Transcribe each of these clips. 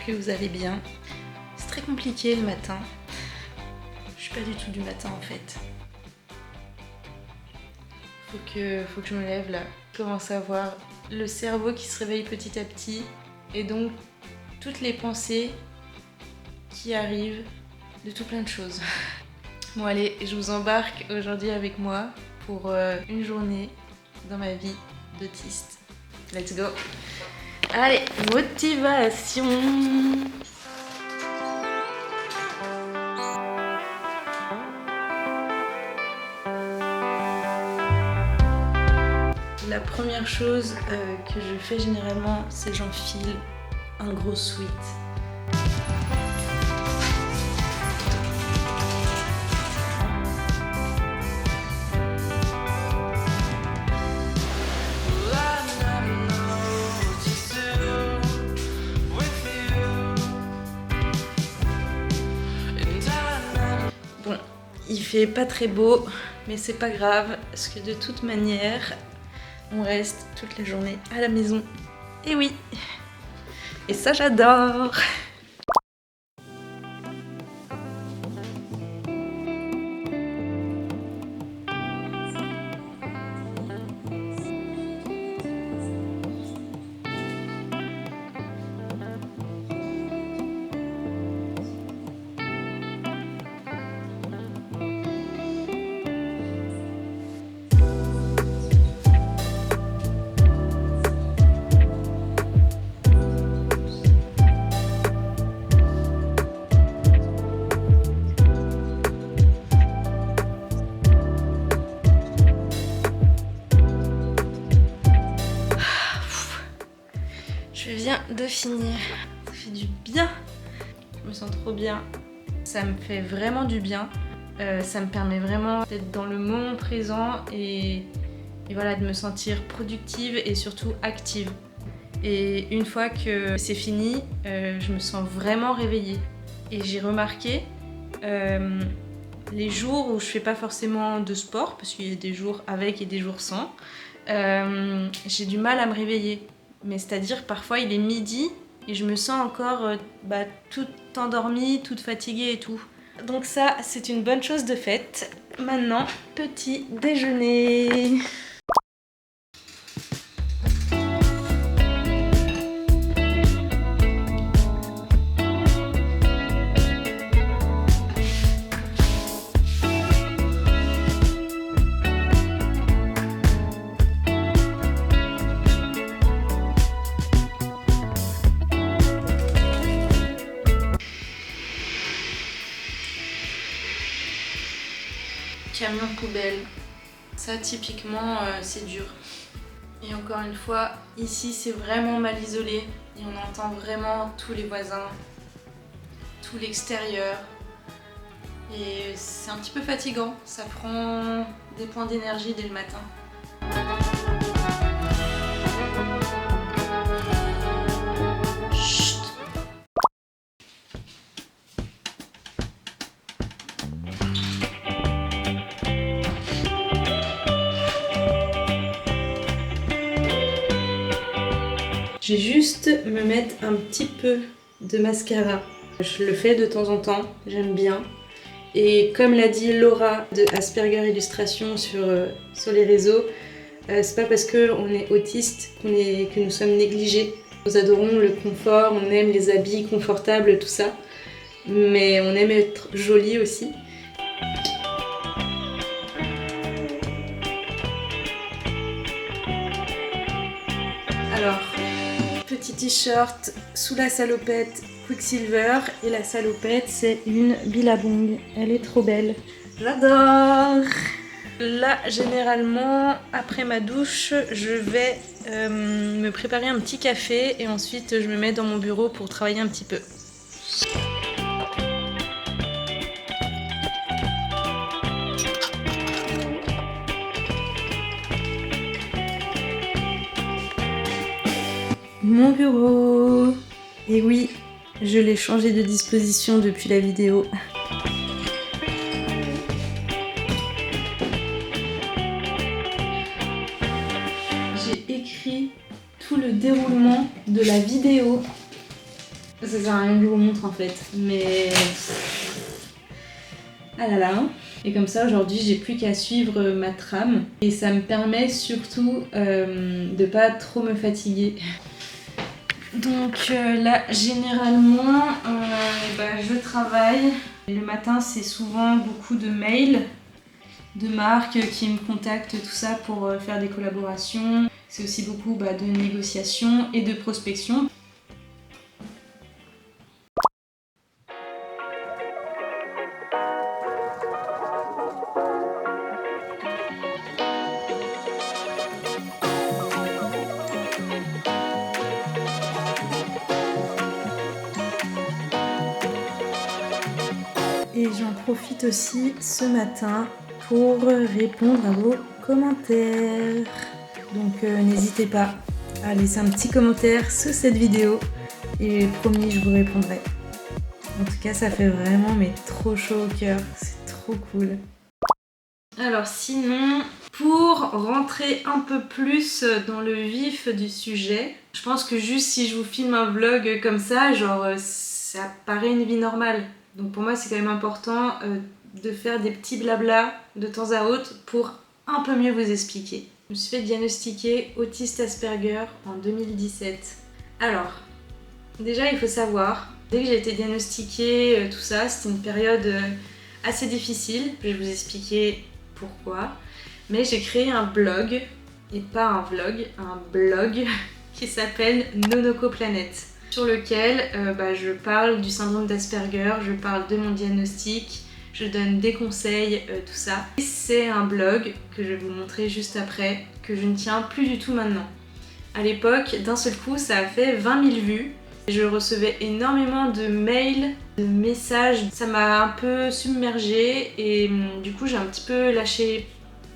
que vous allez bien. C'est très compliqué le matin. Je suis pas du tout du matin en fait. Faut que je me lève là. Je commence à voir le cerveau qui se réveille petit à petit et donc toutes les pensées qui arrivent de tout plein de choses. Bon allez, je vous embarque aujourd'hui avec moi pour une journée dans ma vie d'autiste. Let's go! Allez, motivation! La première chose que je fais généralement, c'est j'enfile un gros sweat. Bon, il fait pas très beau, mais c'est pas grave, parce que de toute manière, on reste toute la journée à la maison. Et oui! Et ça, j'adore! Je viens de finir, ça fait du bien, je me sens trop bien, ça me fait vraiment du bien, ça me permet vraiment d'être dans le moment présent et voilà, de me sentir productive et surtout active. Et une fois que c'est fini, je me sens vraiment réveillée. Et j'ai remarqué les jours où je fais pas forcément de sport, parce qu'il y a des jours avec et des jours sans, j'ai du mal à me réveiller. Mais c'est-à-dire parfois il est midi et je me sens encore toute endormie, toute fatiguée et tout. Donc ça, c'est une bonne chose de faite. Maintenant, petit déjeuner. Camion poubelle, ça typiquement c'est dur. Et encore une fois, ici c'est vraiment mal isolé et on entend vraiment tous les voisins, tout l'extérieur. Et c'est un petit peu fatigant, ça prend des points d'énergie dès le matin. Chut. Je vais juste me mettre un petit peu de mascara. Je le fais de temps en temps, j'aime bien. Et comme l'a dit Laura de Asperger Illustration sur les réseaux, c'est pas parce qu'on est autiste que nous sommes négligés. Nous adorons le confort, on aime les habits confortables, tout ça. Mais on aime être joli aussi. Alors, petit t-shirt sous la salopette Quicksilver et la salopette c'est une Billabong, elle est trop belle, j'adore. Là généralement après ma douche je vais me préparer un petit café et ensuite je me mets dans mon bureau pour travailler un petit peu. Mon bureau. Et oui, je l'ai changé de disposition depuis la vidéo. J'ai écrit tout le déroulement de la vidéo. Ça sert à rien que je vous montre en fait, mais... Ah là là. Et comme ça, aujourd'hui, j'ai plus qu'à suivre ma trame. Et ça me permet surtout de pas trop me fatiguer. Donc là, généralement, je travaille. Et le matin, c'est souvent beaucoup de mails de marques qui me contactent, tout ça, pour faire des collaborations. C'est aussi beaucoup de négociations et de prospection. Et j'en profite aussi ce matin pour répondre à vos commentaires. Donc n'hésitez pas à laisser un petit commentaire sous cette vidéo et promis, je vous répondrai. En tout cas, ça fait vraiment trop chaud au cœur, c'est trop cool. Alors sinon, pour rentrer un peu plus dans le vif du sujet, je pense que juste si je vous filme un vlog comme ça, genre ça paraît une vie normale. Donc pour moi, c'est quand même important de faire des petits blabla de temps à autre pour un peu mieux vous expliquer. Je me suis fait diagnostiquer autiste Asperger en 2017. Alors, déjà il faut savoir, dès que j'ai été diagnostiquée, tout ça, c'était une période assez difficile. Je vais vous expliquer pourquoi. Mais j'ai créé un blog, et pas un vlog, un blog qui s'appelle Nonocoplanet, sur lequel je parle du syndrome d'Asperger, je parle de mon diagnostic, je donne des conseils, tout ça. Et c'est un blog que je vais vous montrer juste après, que je ne tiens plus du tout maintenant. À l'époque, d'un seul coup, ça a fait 20 000 vues. Je recevais énormément de mails, de messages. Ça m'a un peu submergée et du coup, j'ai un petit peu lâché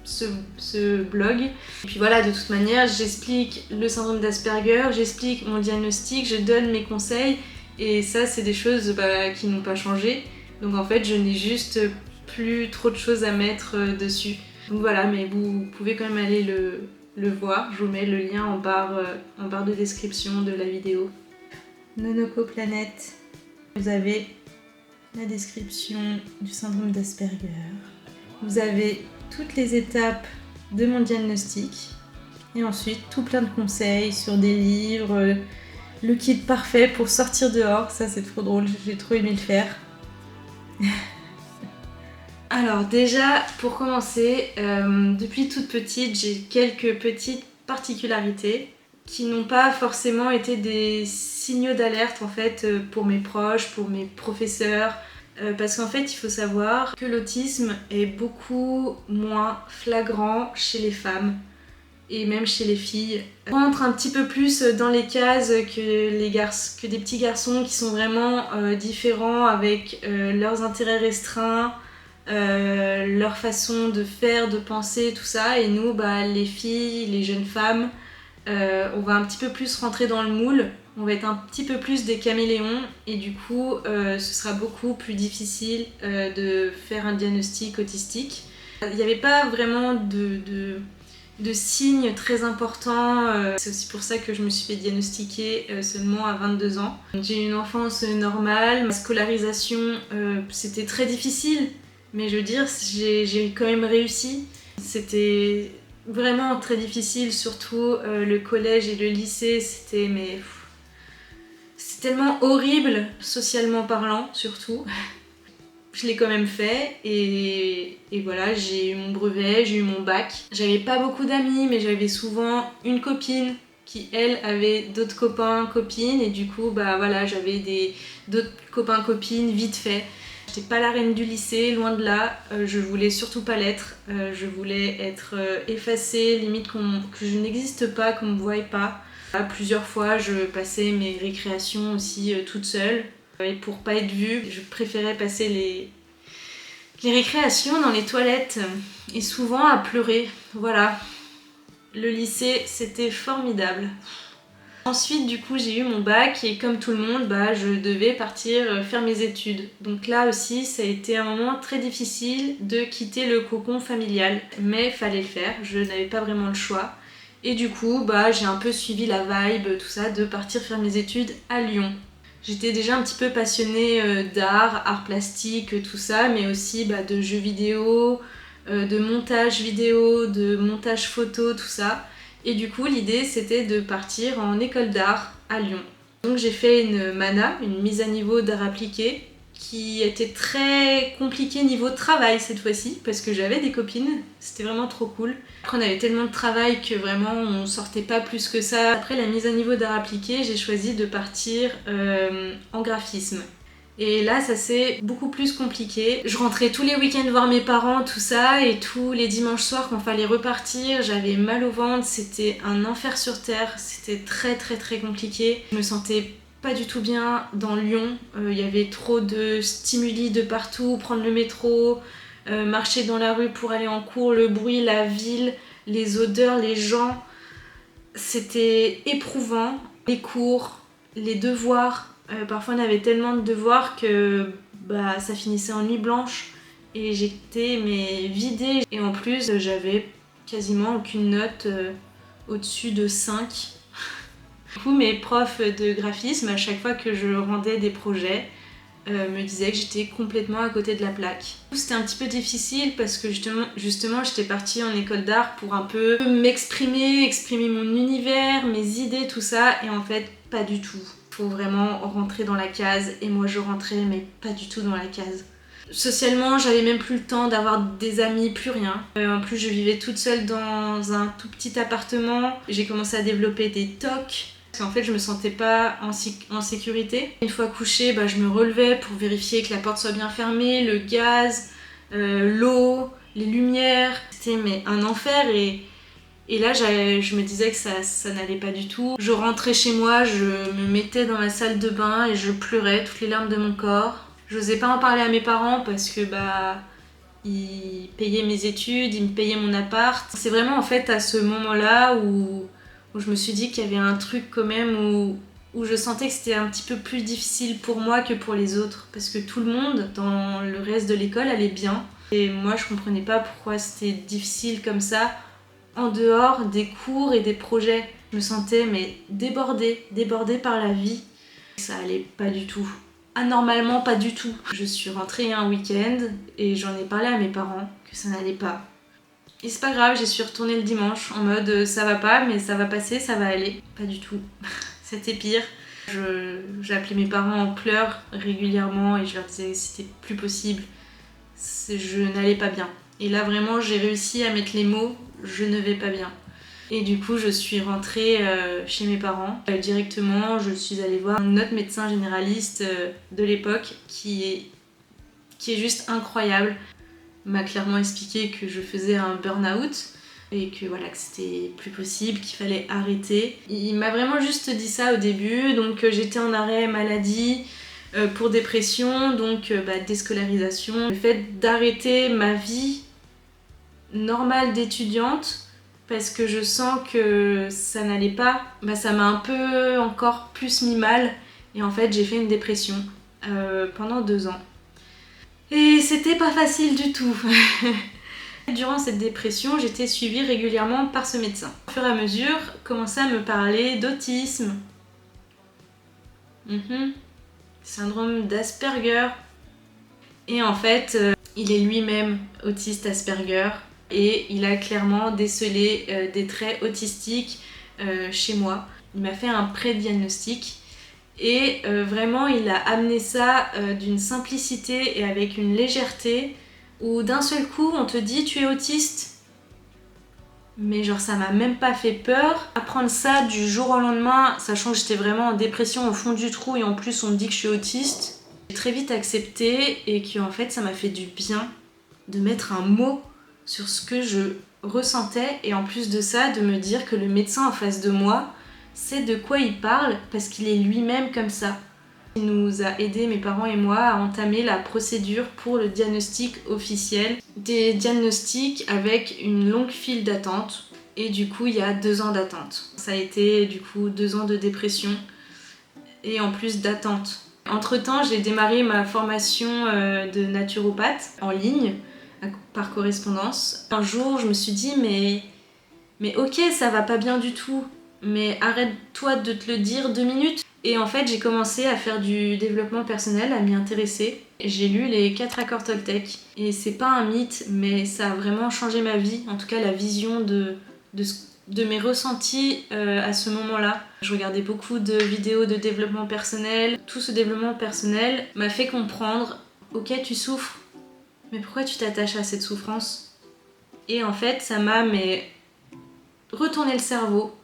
ce blog. Et puis voilà, de toute manière, j'explique le syndrome d'Asperger, j'explique mon diagnostic, je donne mes conseils et ça, c'est des choses qui n'ont pas changé. Donc en fait, je n'ai juste plus trop de choses à mettre dessus. Donc voilà, mais vous pouvez quand même aller le voir. Je vous mets le lien en barre de description de la vidéo. Nonocoplanet, vous avez la description du syndrome d'Asperger. Vous avez toutes les étapes de mon diagnostic et ensuite tout plein de conseils sur des livres, le kit parfait pour sortir dehors. Ça, c'est trop drôle, j'ai trop aimé le faire. Alors déjà, pour commencer, depuis toute petite, j'ai quelques petites particularités qui n'ont pas forcément été des signaux d'alerte en fait pour mes proches, pour mes professeurs, parce qu'en fait il faut savoir que l'autisme est beaucoup moins flagrant chez les femmes et même chez les filles. On rentre un petit peu plus dans les cases que des petits garçons qui sont vraiment différents avec leurs intérêts restreints, leur façon de faire, de penser, tout ça, et nous, les filles, les jeunes femmes, on va un petit peu plus rentrer dans le moule, on va être un petit peu plus des caméléons et du coup ce sera beaucoup plus difficile de faire un diagnostic autistique. Il n'y avait pas vraiment de signes très importants, c'est aussi pour ça que je me suis fait diagnostiquer seulement à 22 ans. J'ai eu une enfance normale, ma scolarisation c'était très difficile, mais je veux dire j'ai quand même réussi. C'était vraiment très difficile, surtout le collège et le lycée, c'était tellement horrible, socialement parlant surtout. Je l'ai quand même fait et voilà, j'ai eu mon brevet, j'ai eu mon bac. J'avais pas beaucoup d'amis, mais j'avais souvent une copine qui elle avait d'autres copains, copines, et du coup voilà, j'avais d'autres copains, copines vite fait. J'étais pas la reine du lycée, loin de là, je voulais surtout pas l'être, je voulais être effacée, limite que je n'existe pas, qu'on me voie pas. Plusieurs fois je passais mes récréations aussi toute seule, et pour pas être vue, je préférais passer les récréations dans les toilettes, et souvent à pleurer, voilà. Le lycée c'était formidable. Ensuite, du coup, j'ai eu mon bac et comme tout le monde, je devais partir faire mes études. Donc là aussi, ça a été un moment très difficile de quitter le cocon familial. Mais fallait le faire, je n'avais pas vraiment le choix. Et du coup, j'ai un peu suivi la vibe, tout ça, de partir faire mes études à Lyon. J'étais déjà un petit peu passionnée d'art, art plastique, tout ça, mais aussi de jeux vidéo, de montage vidéo, de montage photo, tout ça. Et du coup, l'idée c'était de partir en école d'art à Lyon. Donc j'ai fait une MANA, une mise à niveau d'art appliqué, qui était très compliquée niveau travail cette fois-ci, parce que j'avais des copines, c'était vraiment trop cool. Après on avait tellement de travail que vraiment on sortait pas plus que ça. Après la mise à niveau d'art appliqué, j'ai choisi de partir en graphisme. Et là, ça c'est beaucoup plus compliqué. Je rentrais tous les week-ends voir mes parents, tout ça, et tous les dimanches soirs quand fallait repartir, j'avais mal au ventre, c'était un enfer sur terre, c'était très très très compliqué. Je me sentais pas du tout bien dans Lyon, il y avait trop de stimuli de partout, prendre le métro, marcher dans la rue pour aller en cours, le bruit, la ville, les odeurs, les gens, c'était éprouvant. Les cours, les devoirs, parfois on avait tellement de devoirs que ça finissait en nuit blanche et j'étais vidée. Et en plus j'avais quasiment aucune note au-dessus de 5. Du coup mes profs de graphisme, à chaque fois que je rendais des projets, me disaient que j'étais complètement à côté de la plaque. C'était un petit peu difficile parce que justement j'étais partie en école d'art pour un peu m'exprimer, exprimer mon univers, mes idées, tout ça, et en fait pas du tout. Faut vraiment rentrer dans la case, et moi je rentrais mais pas du tout dans la case. Socialement, j'avais même plus le temps d'avoir des amis, plus rien. En plus, je vivais toute seule dans un tout petit appartement. J'ai commencé à développer des TOC. Parce qu'en fait, je me sentais pas en sécurité. Une fois couchée, je me relevais pour vérifier que la porte soit bien fermée, le gaz, l'eau, les lumières. C'était un enfer et là, je me disais que ça n'allait pas du tout. Je rentrais chez moi, je me mettais dans ma salle de bain et je pleurais toutes les larmes de mon corps. J'osais pas en parler à mes parents parce que ils payaient mes études, ils me payaient mon appart. C'est vraiment en fait à ce moment-là où je me suis dit qu'il y avait un truc quand même où je sentais que c'était un petit peu plus difficile pour moi que pour les autres. Parce que tout le monde dans le reste de l'école allait bien. Et moi je comprenais pas pourquoi c'était difficile comme ça en dehors des cours et des projets. Je me sentais débordée par la vie. Ça allait pas du tout. Anormalement pas du tout. Je suis rentrée un week-end et j'en ai parlé à mes parents que ça n'allait pas. Et c'est pas grave, j'y suis retournée le dimanche en mode ça va pas mais ça va passer, ça va aller. Pas du tout. C'était pire. J'appelais mes parents en pleurs régulièrement et je leur disais que c'était plus possible. Je n'allais pas bien. Et là vraiment j'ai réussi à mettre les mots je ne vais pas bien. Et du coup je suis rentrée chez mes parents. Directement je suis allée voir notre médecin généraliste de l'époque qui est juste incroyable. M'a clairement expliqué que je faisais un burn-out et que voilà que c'était plus possible, qu'il fallait arrêter. Il m'a vraiment juste dit ça au début, donc j'étais en arrêt maladie pour dépression, donc déscolarisation. Le fait d'arrêter ma vie normale d'étudiante parce que je sens que ça n'allait pas, ça m'a un peu encore plus mis mal et en fait j'ai fait une dépression pendant 2 ans. Et c'était pas facile du tout. Durant cette dépression, j'étais suivie régulièrement par ce médecin. Au fur et à mesure, commençait à me parler d'autisme. Syndrome d'Asperger. Et en fait, il est lui-même autiste Asperger. Et il a clairement décelé des traits autistiques chez moi. Il m'a fait un pré-diagnostic. Et vraiment il a amené ça d'une simplicité et avec une légèreté où d'un seul coup on te dit tu es autiste, mais genre ça m'a même pas fait peur. Apprendre ça du jour au lendemain, sachant que j'étais vraiment en dépression au fond du trou et en plus on me dit que je suis autiste, j'ai très vite accepté et que en fait ça m'a fait du bien de mettre un mot sur ce que je ressentais et en plus de ça de me dire que le médecin en face de moi sait de quoi il parle parce qu'il est lui-même comme ça. Il nous a aidés, mes parents et moi, à entamer la procédure pour le diagnostic officiel. Des diagnostics avec une longue file d'attente et du coup il y a 2 ans d'attente. Ça a été du coup 2 ans de dépression et en plus d'attente. Entre temps j'ai démarré ma formation de naturopathe en ligne par correspondance. Un jour je me suis dit mais ok ça va pas bien du tout. Mais arrête-toi de te le dire 2 minutes. Et en fait, j'ai commencé à faire du développement personnel, à m'y intéresser. J'ai lu les 4 accords Toltec. Et c'est pas un mythe, mais ça a vraiment changé ma vie. En tout cas, la vision de mes ressentis à ce moment-là. Je regardais beaucoup de vidéos de développement personnel. Tout ce développement personnel m'a fait comprendre, ok, tu souffres, mais pourquoi tu t'attaches à cette souffrance? Et en fait, ça m'a retourné le cerveau.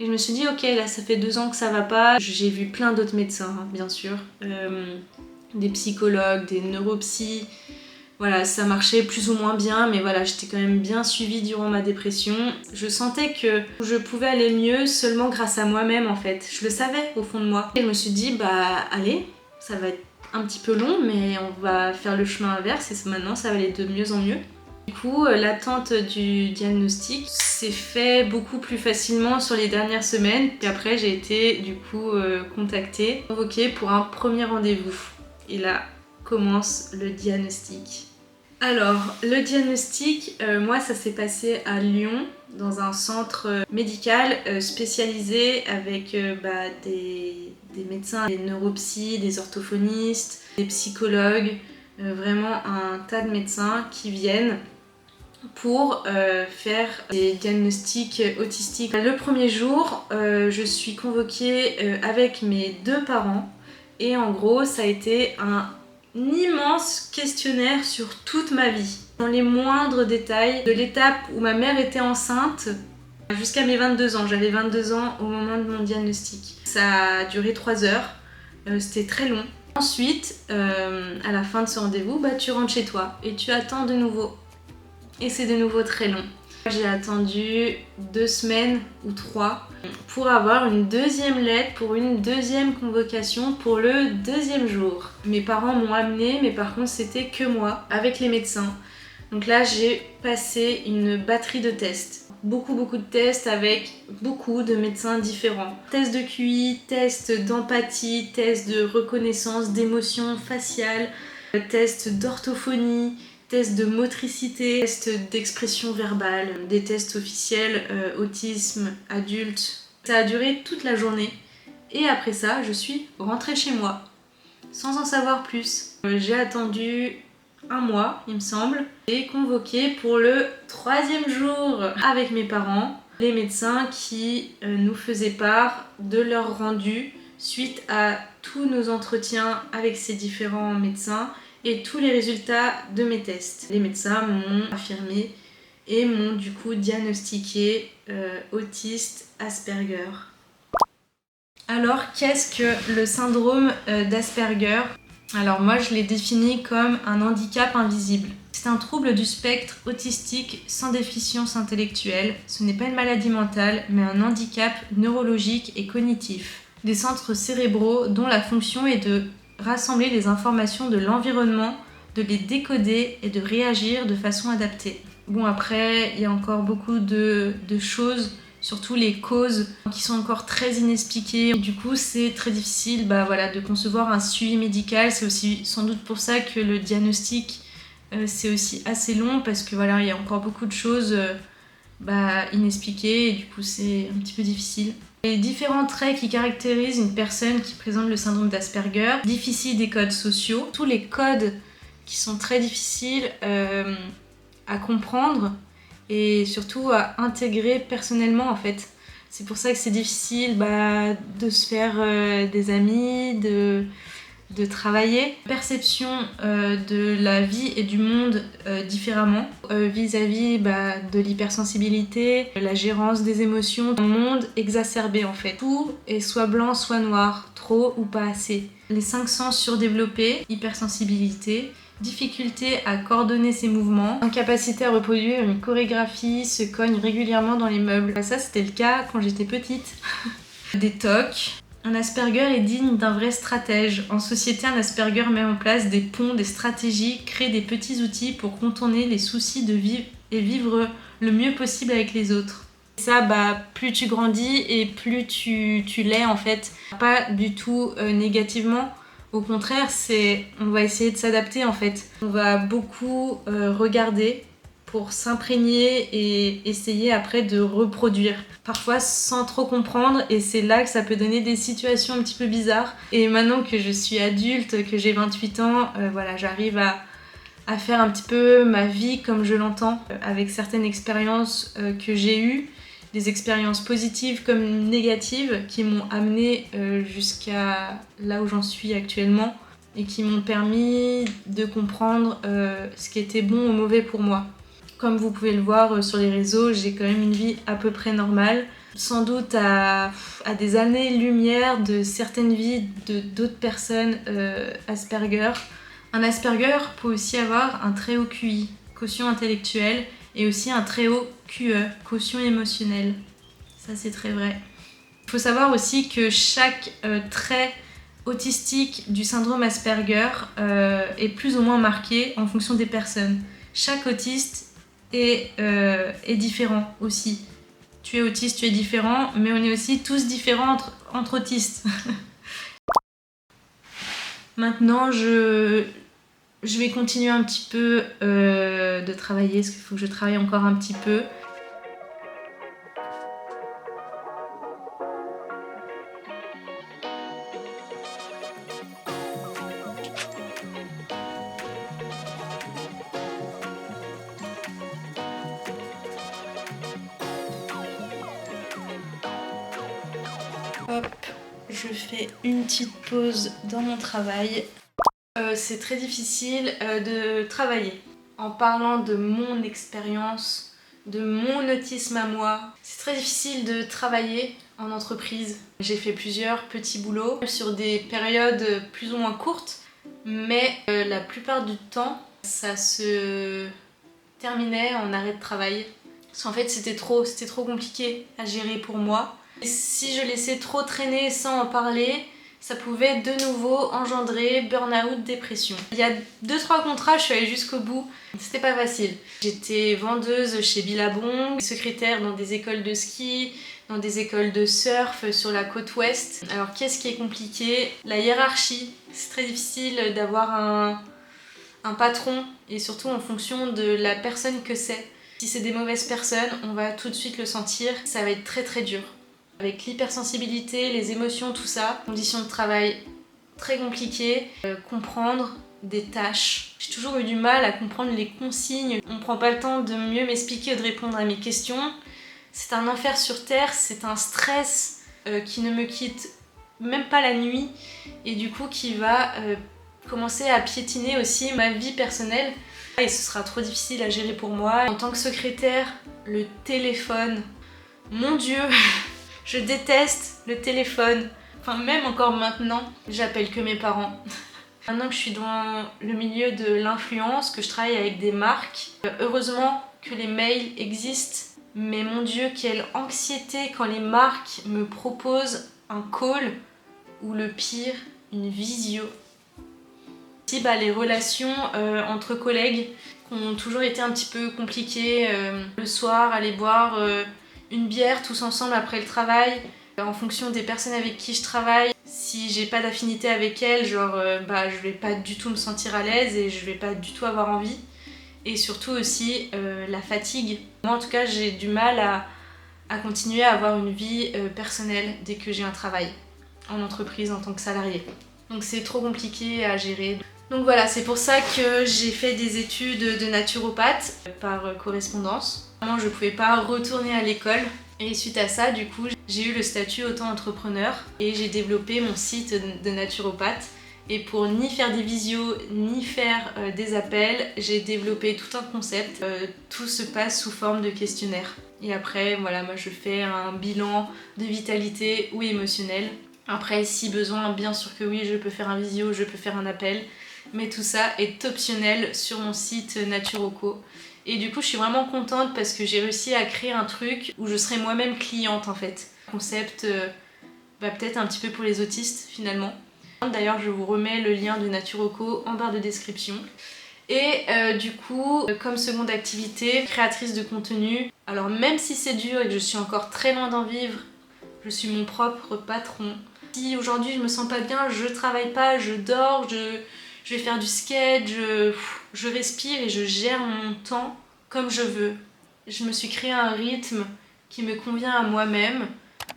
Et je me suis dit, ok, là ça fait 2 ans que ça va pas. J'ai vu plein d'autres médecins, hein, bien sûr. Des psychologues, des neuropsys. Voilà, ça marchait plus ou moins bien, mais voilà, j'étais quand même bien suivie durant ma dépression. Je sentais que je pouvais aller mieux seulement grâce à moi-même en fait. Je le savais au fond de moi. Et je me suis dit, bah allez, ça va être un petit peu long, mais on va faire le chemin inverse et maintenant ça va aller de mieux en mieux. Du coup, l'attente du diagnostic s'est fait beaucoup plus facilement sur les dernières semaines. Puis après, j'ai été du coup contactée, convoquée pour un premier rendez-vous. Et là commence le diagnostic. Alors, le diagnostic, moi ça s'est passé à Lyon, dans un centre médical spécialisé avec des médecins, des neuropsys, des orthophonistes, des psychologues, vraiment un tas de médecins qui viennent pour faire des diagnostics autistiques. Le premier jour, je suis convoquée avec mes 2 parents et en gros ça a été un immense questionnaire sur toute ma vie, dans les moindres détails, de l'étape où ma mère était enceinte jusqu'à mes 22 ans. J'avais 22 ans au moment de mon diagnostic. Ça a duré 3 heures, c'était très long. Ensuite, à la fin de ce rendez-vous, tu rentres chez toi et tu attends de nouveau. Et c'est de nouveau très long. J'ai attendu 2 semaines ou 3 pour avoir une deuxième lettre pour une deuxième convocation pour le 2e jour. Mes parents m'ont amenée, mais par contre c'était que moi, avec les médecins. Donc là j'ai passé une batterie de tests. Beaucoup de tests avec beaucoup de médecins différents. Tests de QI, tests d'empathie, tests de reconnaissance d'émotions faciales, tests d'orthophonie, tests de motricité, tests d'expression verbale, des tests officiels autisme, adulte. Ça a duré toute la journée et après ça, je suis rentrée chez moi sans en savoir plus. J'ai attendu 1 mois, il me semble, et convoquée pour le 3e jour avec mes parents, les médecins qui nous faisaient part de leur rendu suite à tous nos entretiens avec ces différents médecins et tous les résultats de mes tests. Les médecins m'ont affirmé et m'ont du coup diagnostiqué autiste Asperger. Alors qu'est-ce que le syndrome d'Asperger? Alors moi je l'ai défini comme un handicap invisible. C'est un trouble du spectre autistique sans déficience intellectuelle. Ce n'est pas une maladie mentale mais un handicap neurologique et cognitif. Des centres cérébraux dont la fonction est de rassembler les informations de l'environnement, de les décoder et de réagir de façon adaptée. Bon après, il y a encore beaucoup de choses, surtout les causes qui sont encore très inexpliquées. Et du coup, c'est très difficile de concevoir un suivi médical. C'est aussi sans doute pour ça que le diagnostic, c'est aussi assez long parce que il y a encore beaucoup de choses inexpliquées et du coup, c'est un petit peu difficile. Les différents traits qui caractérisent une personne qui présente le syndrome d'Asperger, difficile des codes sociaux, tous les codes qui sont très difficiles à comprendre et surtout à intégrer personnellement en fait. C'est pour ça que c'est difficile de se faire des amis, de travailler. Perception de la vie et du monde différemment vis-à-vis de l'hypersensibilité, la gérance des émotions, un monde exacerbé en fait. Tout est soit blanc soit noir, trop ou pas assez. Les 5 sens surdéveloppés, hypersensibilité, difficulté à coordonner ses mouvements, incapacité à reproduire une chorégraphie, se cogne régulièrement dans les meubles. Ça c'était le cas quand j'étais petite. Des TOC. Un Asperger est digne d'un vrai stratège. En société, un Asperger met en place des ponts, des stratégies, crée des petits outils pour contourner les soucis de vivre et vivre le mieux possible avec les autres. Et ça, plus tu grandis et plus tu l'es en fait. Pas du tout négativement. Au contraire, on va essayer de s'adapter en fait. On va beaucoup regarder pour s'imprégner et essayer après de reproduire. Parfois sans trop comprendre, et c'est là que ça peut donner des situations un petit peu bizarres. Et maintenant que je suis adulte, que j'ai 28 ans, voilà, j'arrive à faire un petit peu ma vie comme je l'entends, avec certaines expériences que j'ai eues, des expériences positives comme négatives qui m'ont amenée jusqu'à là où j'en suis actuellement et qui m'ont permis de comprendre ce qui était bon ou mauvais pour moi. Comme vous pouvez le voir sur les réseaux, j'ai quand même une vie à peu près normale, sans doute à des années-lumière de certaines vies de d'autres personnes Asperger. Un Asperger peut aussi avoir un très haut QI, quotient intellectuel, et aussi un très haut QE, quotient émotionnel. Ça, c'est très vrai. Il faut savoir aussi que chaque trait autistique du syndrome Asperger est plus ou moins marqué en fonction des personnes. Chaque autiste est différent aussi. Tu es autiste, tu es différent, mais on est aussi tous différents entre autistes. Maintenant, je vais continuer un petit peu de travailler, parce qu'il faut que je travaille encore un petit peu. Hop, je fais une petite pause dans mon travail. C'est très difficile de travailler. En parlant de mon expérience, de mon autisme à moi, c'est très difficile de travailler en entreprise. J'ai fait plusieurs petits boulots sur des périodes plus ou moins courtes, mais la plupart du temps, ça se terminait en arrêt de travail. Parce qu'en fait, c'était trop compliqué à gérer pour moi. Et si je laissais trop traîner sans en parler, ça pouvait de nouveau engendrer burn-out, dépression. Il y a 2-3 contrats, je suis allée jusqu'au bout. C'était pas facile. J'étais vendeuse chez Billabong, secrétaire dans des écoles de ski, dans des écoles de surf sur la côte ouest. Alors qu'est-ce qui est compliqué? La hiérarchie. C'est très difficile d'avoir un patron, et surtout en fonction de la personne que c'est. Si c'est des mauvaises personnes, on va tout de suite le sentir. Ça va être très très dur. Avec l'hypersensibilité, les émotions, tout ça, conditions de travail très compliquées, comprendre des tâches. J'ai toujours eu du mal à comprendre les consignes. On ne prend pas le temps de mieux m'expliquer ou de répondre à mes questions. C'est un enfer sur terre, c'est un stress qui ne me quitte même pas la nuit et du coup qui va commencer à piétiner aussi ma vie personnelle. Et ce sera trop difficile à gérer pour moi. En tant que secrétaire, le téléphone, mon Dieu, je déteste le téléphone. Enfin, même encore maintenant, j'appelle que mes parents. Maintenant que je suis dans le milieu de l'influence, que je travaille avec des marques, heureusement que les mails existent. Mais mon Dieu, quelle anxiété quand les marques me proposent un call ou le pire, une visio. Aussi, les relations entre collègues qui ont toujours été un petit peu compliquées. Le soir, aller boire une bière tous ensemble après le travail, en fonction des personnes avec qui je travaille. Si j'ai pas d'affinité avec elles, je vais pas du tout me sentir à l'aise et je vais pas du tout avoir envie. Et surtout aussi la fatigue. Moi en tout cas, j'ai du mal à continuer à avoir une vie personnelle dès que j'ai un travail en entreprise en tant que salarié. Donc c'est trop compliqué à gérer. Donc voilà, c'est pour ça que j'ai fait des études de naturopathe par correspondance. Vraiment, je pouvais pas retourner à l'école. Et suite à ça, du coup, j'ai eu le statut auto-entrepreneur et j'ai développé mon site de naturopathe. Et pour ni faire des visios, ni faire des appels, j'ai développé tout un concept. Tout se passe sous forme de questionnaire. Et après, voilà, moi je fais un bilan de vitalité ou émotionnel. Après, si besoin, bien sûr que oui, je peux faire un visio, je peux faire un appel. Mais tout ça est optionnel sur mon site Naturoco. Et du coup, je suis vraiment contente parce que j'ai réussi à créer un truc où je serai moi-même cliente en fait. Concept peut-être un petit peu pour les autistes finalement. D'ailleurs, je vous remets le lien de Naturoco en barre de description. Et du coup, comme seconde activité, créatrice de contenu. Alors même si c'est dur et que je suis encore très loin d'en vivre, je suis mon propre patron. Si aujourd'hui je me sens pas bien, je travaille pas, je dors, je vais faire du skate, je respire et je gère mon temps comme je veux. Je me suis créé un rythme qui me convient à moi-même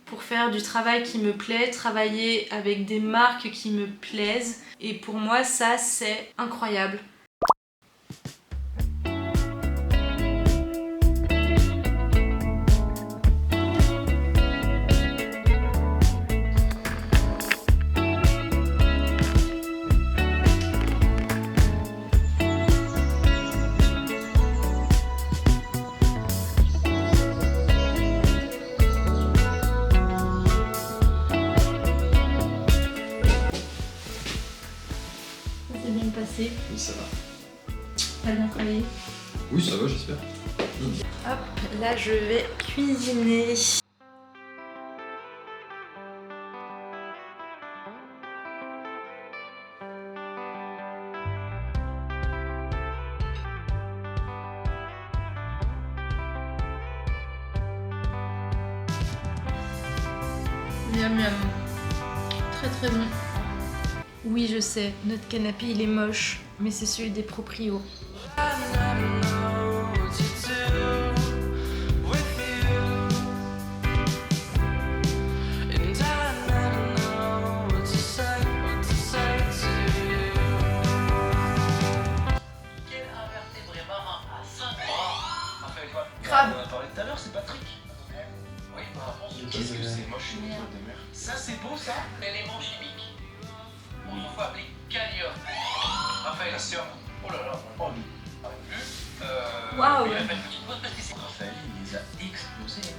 pour faire du travail qui me plaît, travailler avec des marques qui me plaisent. Et pour moi, ça, c'est incroyable. Passé. Oui, ça va. T'as bien travaillé? Oui, ça va, j'espère. Hop, là je vais cuisiner. Miam miam. Très très bon. Oui, je sais, notre canapé il est moche, mais c'est celui des proprios. Crabe. On a parlé tout à l'heure, c'est Patrick. Oui, par rapport à qu'est-ce que c'est moche une étoile de mer. Ça c'est beau ça. Élément chimique. Autrefois appelé gallium. Raphaël, sœur. Oh là là, on parle plus. Waouh. Il a fait une petite pause parce que c'est Raphaël, il les a explosés.